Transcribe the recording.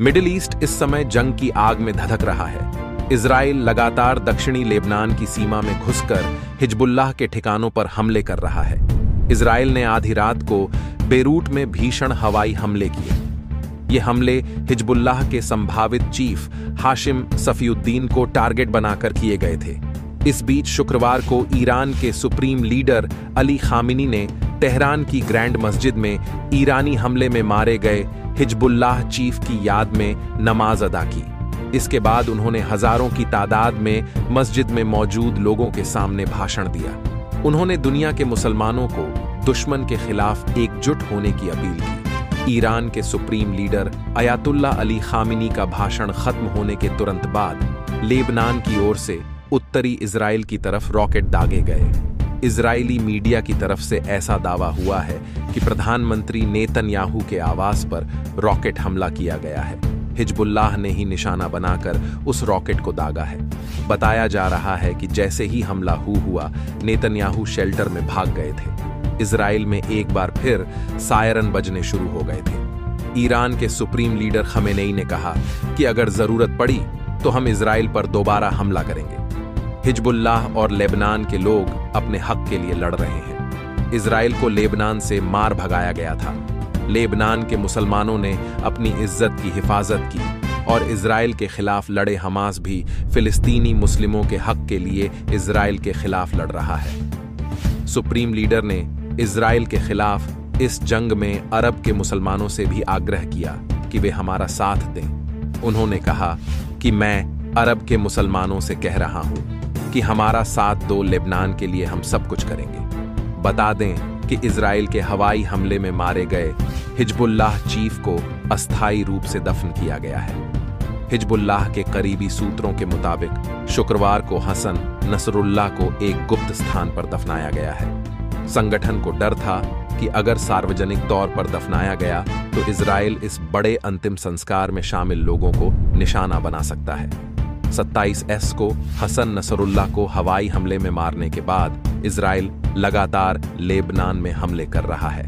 Middle east इस समय जंग की आग में धधक रहा है। इजराइल लगातार दक्षिणी लेबनान की सीमा में घुसकर हिजबुल्लाह के ठिकानों पर हमले कर रहा है। इजराइल ने आधी रात को बेरूट में भीषण हवाई हमले किए। ये हमले हिजबुल्लाह के संभावित चीफ हाशिम सफीउद्दीन को टारगेट बनाकर किए गए थे। इस बीच शुक्रवार को ईरान के सुप्रीम लीडर अली खामिनी ने तेहरान की ग्रैंड मस्जिद में ईरानी हमले में मारे गए हिजबुल्लाह चीफ की याद में नमाज अदा की। इसके बाद उन्होंने हजारों की तादाद में मस्जिद में मौजूद लोगों के सामने भाषण दिया। उन्होंने दुनिया के मुसलमानों को दुश्मन के खिलाफ एकजुट होने की अपील की। ईरान के सुप्रीम लीडर अयातुल्ला अली खामिनी का भाषण खत्म होने के तुरंत बाद लेबनान की ओर से उत्तरी इजराइल की तरफ रॉकेट दागे गए। इजरायली मीडिया की तरफ से ऐसा दावा हुआ है कि प्रधानमंत्री नेतन्याहू के आवास पर रॉकेट हमला किया गया है। हिजबुल्लाह ने ही निशाना बनाकर उस रॉकेट को दागा है। बताया जा रहा है कि जैसे ही हमला हुआ, नेतन्याहू शेल्टर में भाग गए थे। इजराइल में एक बार फिर सायरन बजने शुरू हो गए थे। ईरान के सुप्रीम लीडर खमेनेई ने कहा कि अगर जरूरत पड़ी तो हम इजराइल पर दोबारा हमला करेंगे। हिजबुल्लाह और लेबनान के लोग अपने हक के लिए लड़ रहे हैं। इजराइल को लेबनान से मार भगाया गया था। लेबनान के मुसलमानों ने अपनी इज्जत की हिफाजत की और इजराइल के खिलाफ लड़े। हमास भी फिलिस्तीनी मुस्लिमों के हक के लिए इजराइल के खिलाफ लड़ रहा है। सुप्रीम लीडर ने इजराइल के खिलाफ इस जंग में अरब के मुसलमानों से भी आग्रह किया कि वे हमारा साथ दें। उन्होंने कहा कि मैं अरब के मुसलमानों से कह रहा हूं कि हमारा साथ दो, लेबनान के लिए हम सब कुछ करेंगे। बता दें कि इजराइल के हवाई हमले में मारे गए हिजबुल्लाह चीफ को अस्थायी रूप से दफन किया गया है। हिजबुल्लाह के करीबी सूत्रों के मुताबिक शुक्रवार को हसन नसरुल्लाह को एक गुप्त स्थान पर दफनाया गया है। संगठन को डर था कि अगर सार्वजनिक तौर पर दफनाया गया तो इजराइल इस बड़े अंतिम संस्कार में शामिल लोगों को निशाना बना सकता है। 27 को हसन नसरुल्लाह को हवाई हमले में मारने के बाद इजराइल लगातार लेबनान में हमले कर रहा है।